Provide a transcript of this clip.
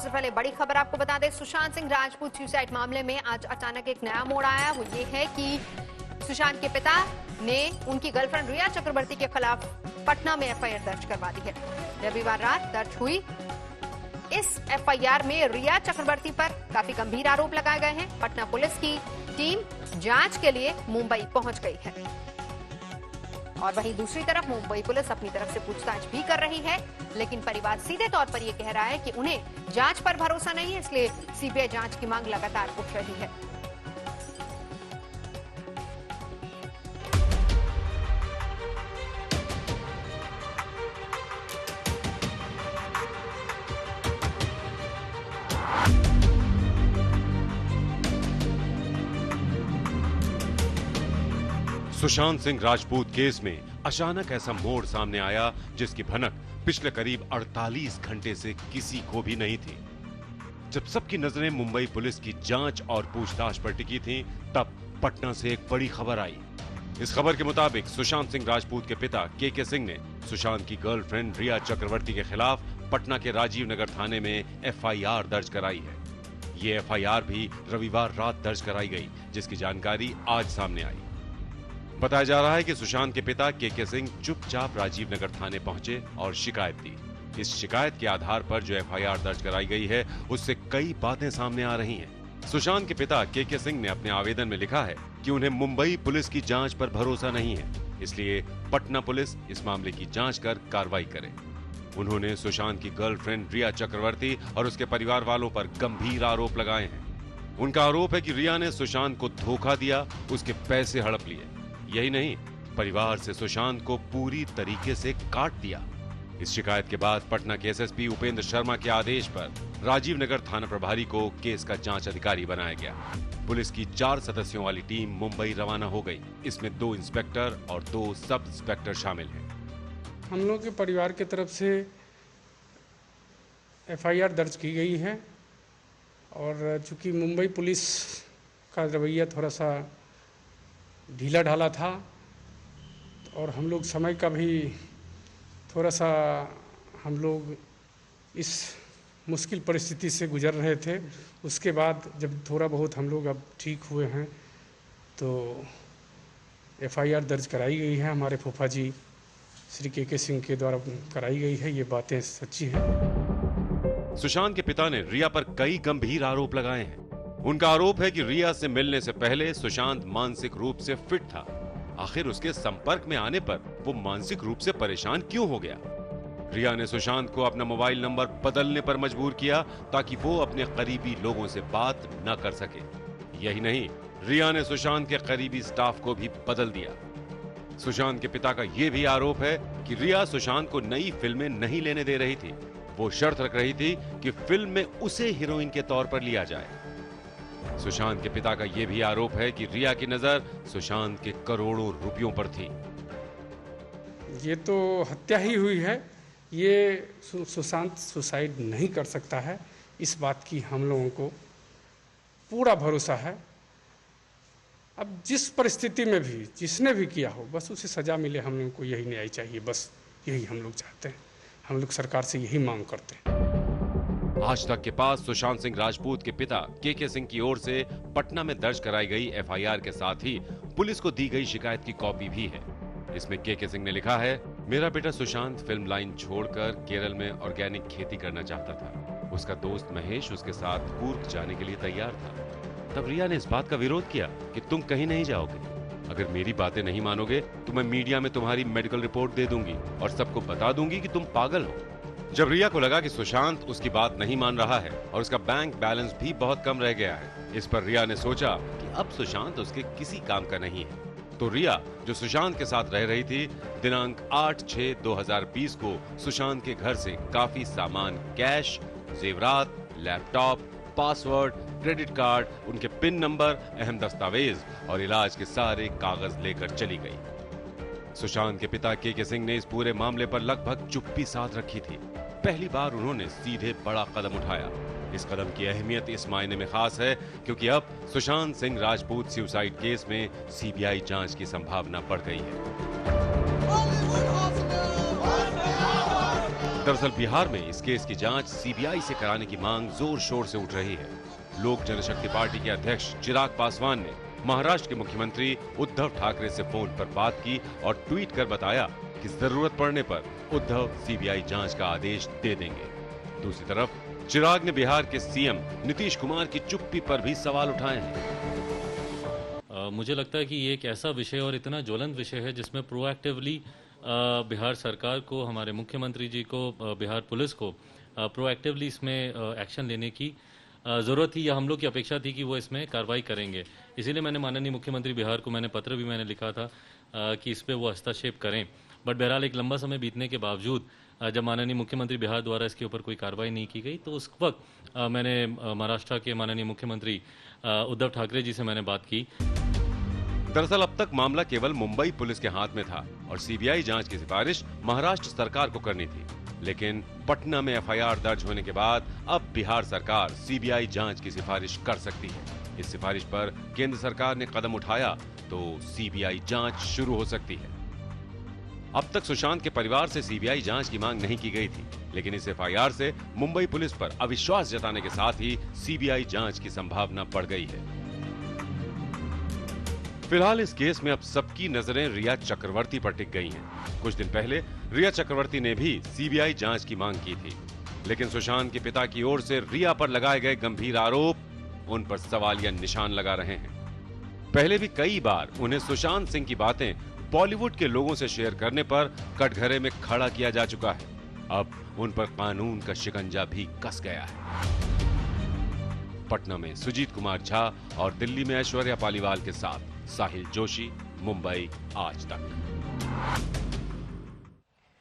सबसे पहले बड़ी खबर आपको बता दें, सुशांत सिंह राजपूत सुसाइड मामले में आज अचानक एक नया मोड़ आया। वो ये है कि सुशांत के पिता ने उनकी गर्लफ्रेंड रिया चक्रवर्ती के खिलाफ पटना में एफआईआर दर्ज करवा दी है। रविवार रात दर्ज हुई इस एफआईआर में रिया चक्रवर्ती पर काफी गंभीर आरोप लगाए गए हैं। पटना पुलिस की टीम जांच के लिए मुंबई पहुंच गई है और वहीं दूसरी तरफ मुंबई पुलिस अपनी तरफ से पूछताछ भी कर रही है, लेकिन परिवार सीधे तौर पर यह कह रहा है कि उन्हें जांच पर भरोसा नहीं है, इसलिए सीबीआई जांच की मांग लगातार उठ रही है। सुशांत सिंह राजपूत केस में अचानक ऐसा मोड़ सामने आया जिसकी भनक पिछले करीब 48 घंटे से किसी को भी नहीं थी। जब सबकी नजरें मुंबई पुलिस की जांच और पूछताछ पर टिकी थीं, तब पटना से एक बड़ी खबर आई। इस खबर के मुताबिक सुशांत सिंह राजपूत के पिता के सिंह ने सुशांत की गर्लफ्रेंड रिया चक्रवर्ती के खिलाफ पटना के राजीव नगर थाने में एफआईआर दर्ज कराई है। ये एफआईआर भी रविवार रात दर्ज कराई गई, जिसकी जानकारी आज सामने आई। बताया जा रहा है कि सुशांत के पिता के सिंह चुपचाप राजीव नगर थाने पहुंचे और शिकायत दी। इस शिकायत के आधार पर जो एफआईआर दर्ज कराई गई है, उससे कई बातें सामने आ रही हैं। सुशांत के पिता के सिंह ने अपने आवेदन में लिखा है कि उन्हें मुंबई पुलिस की जांच पर भरोसा नहीं है, इसलिए पटना पुलिस इस मामले की जांच कर कार्रवाई करे। उन्होंने सुशांत की गर्लफ्रेंड रिया चक्रवर्ती और उसके परिवार वालों पर गंभीर आरोप लगाए हैं। उनका आरोप है कि रिया ने सुशांत को धोखा दिया, उसके पैसे हड़प लिए। यही नहीं, परिवार से सुशांत को पूरी तरीके से काट दिया। इस शिकायत के बाद पटना के एसएसपी उपेंद्र शर्मा के आदेश पर राजीव नगर थाना प्रभारी को केस का जांच अधिकारी बनाया गया। पुलिस की 4 सदस्यों वाली टीम मुंबई रवाना हो गई। इसमें 2 इंस्पेक्टर और 2 सब इंस्पेक्टर शामिल हैं। हम लोग के परिवार की तरफ से एफआईआर दर्ज की गई है और चूंकि मुंबई पुलिस का रवैया थोड़ा सा ढीला ढाला था और हम लोग समय का भी थोड़ा सा हम लोग इस मुश्किल परिस्थिति से गुजर रहे थे। उसके बाद जब थोड़ा बहुत हम लोग अब ठीक हुए हैं तो एफआईआर दर्ज कराई गई है। हमारे फूफा जी श्री के सिंह के द्वारा कराई गई है। ये बातें सच्ची हैं। सुशांत के पिता ने रिया पर कई गंभीर आरोप लगाए हैं। उनका आरोप है कि रिया से मिलने से पहले सुशांत मानसिक रूप से फिट था। आखिर उसके संपर्क में आने पर वो मानसिक रूप से परेशान क्यों हो गया? रिया ने सुशांत को अपना मोबाइल नंबर बदलने पर मजबूर किया ताकि वो अपने करीबी लोगों से बात न कर सके। यही नहीं, रिया ने सुशांत के करीबी स्टाफ को भी बदल दिया। सुशांत के पिता का यह भी आरोप है कि रिया सुशांत को नई फिल्में नहीं लेने दे रही थी। वो शर्त रख रही थी कि फिल्म में उसे हीरोइन के तौर पर लिया जाए। सुशांत के पिता का यह भी आरोप है कि रिया की नजर सुशांत के करोड़ों रुपयों पर थी। ये तो हत्या ही हुई है। ये सुशांत सुसाइड नहीं कर सकता है, इस बात की हम लोगों को पूरा भरोसा है। अब जिस परिस्थिति में भी जिसने भी किया हो, बस उसे सजा मिले। हम लोगों को यही न्याय चाहिए, बस यही हम लोग चाहते हैं। हम लोग सरकार से यही मांग करते हैं। आज तक के पास सुशांत सिंह राजपूत के पिता के सिंह की ओर से पटना में दर्ज कराई गई एफआईआर के साथ ही पुलिस को दी गई शिकायत की कॉपी भी है। इसमें के सिंह ने लिखा है, मेरा बेटा सुशांत फिल्म लाइन छोड़कर केरल में ऑर्गेनिक खेती करना चाहता था। उसका दोस्त महेश उसके साथ कूर्ग जाने के लिए तैयार था। तब रिया ने इस बात का विरोध किया कि तुम कहीं नहीं जाओगे। अगर मेरी बातें नहीं मानोगे तो मैं मीडिया में तुम्हारी मेडिकल रिपोर्ट दे दूंगी और सबको बता दूंगी कि तुम पागल हो। जब रिया को लगा कि सुशांत उसकी बात नहीं मान रहा है और उसका बैंक बैलेंस भी बहुत कम रह गया है, इस पर रिया ने सोचा कि अब सुशांत उसके किसी काम का नहीं है। तो रिया, जो सुशांत के साथ रह रही थी, दिनांक 8/6/2020 को सुशांत के घर से काफी सामान, कैश, जेवरात, लैपटॉप, पासवर्ड, क्रेडिट कार्ड, उनके पिन नंबर, अहम दस्तावेज और इलाज के सारे कागज लेकर चली गई। सुशांत के पिता के सिंह ने इस पूरे मामले पर लगभग चुप्पी साध रखी थी। पहली बार उन्होंने सीधे बड़ा कदम उठाया। इस कदम की अहमियत इस मायने में खास है क्योंकि अब सुशांत सिंह राजपूत सुसाइड केस में सीबीआई जांच की संभावना बढ़ गई है। दरअसल बिहार में इस केस की जांच सीबीआई से कराने की मांग जोर शोर से उठ रही है। लोक जनशक्ति पार्टी के अध्यक्ष चिराग पासवान ने महाराष्ट्र के मुख्यमंत्री उद्धव ठाकरे से फोन पर बात की और ट्वीट कर बताया कि जरूरत पड़ने पर उद्धव सीबीआई जांच का आदेश दे देंगे। दूसरी तरफ चिराग ने बिहार के सीएम नीतीश कुमार की चुप्पी पर भी सवाल उठाए हैं। मुझे लगता है कि ये एक ऐसा विषय और इतना ज्वलंत विषय है जिसमें प्रोएक्टिवली बिहार सरकार को, हमारे मुख्यमंत्री जी को, बिहार पुलिस को प्रोएक्टिवली इसमें एक्शन लेने की ज़रूरत थी, या हम लोग की अपेक्षा थी कि वो इसमें कार्रवाई करेंगे। इसीलिए मैंने माननीय मुख्यमंत्री बिहार को पत्र भी मैंने लिखा था कि इस पर वो हस्तक्षेप करें। बट बहरहाल एक लंबा समय बीतने के बावजूद जब माननीय मुख्यमंत्री बिहार द्वारा इसके ऊपर कोई कार्रवाई नहीं की गई, तो उस वक्त मैंने महाराष्ट्र के माननीय मुख्यमंत्री उद्धव ठाकरे जी से मैंने बात की। दरअसल अब तक मामला केवल मुंबई पुलिस के हाथ में था और सीबीआई जांच की सिफारिश महाराष्ट्र सरकार को करनी थी। लेकिन पटना में एफआईआर दर्ज होने के बाद अब बिहार सरकार सीबीआई जांच की सिफारिश कर सकती है। इस सिफारिश पर केंद्र सरकार ने कदम उठाया तो सीबीआई जांच शुरू हो सकती है। अब तक सुशांत के परिवार से सीबीआई जांच की मांग नहीं की गई थी, लेकिन इस एफआईआर से मुंबई पुलिस पर अविश्वास जताने के साथ ही सीबीआई जांच की संभावना बढ़ गई है। फिलहाल इस केस में अब सबकी नजरें रिया चक्रवर्ती पर टिक गई हैं। कुछ दिन पहले रिया चक्रवर्ती ने भी सीबीआई जांच की मांग की थी, लेकिन सुशांत के पिता की ओर से रिया पर लगाए गए गंभीर आरोप उन पर सवालिया निशान लगा रहे हैं। पहले भी कई बार उन्हें सुशांत सिंह की बातें बॉलीवुड के लोगों से शेयर करने पर कटघरे में खड़ा किया जा चुका है। अब उन पर कानून का शिकंजा भी कस गया है। पटना में सुजीत कुमार झा और दिल्ली में ऐश्वर्या पालीवाल के साथ साहिल जोशी, मुंबई आज तक।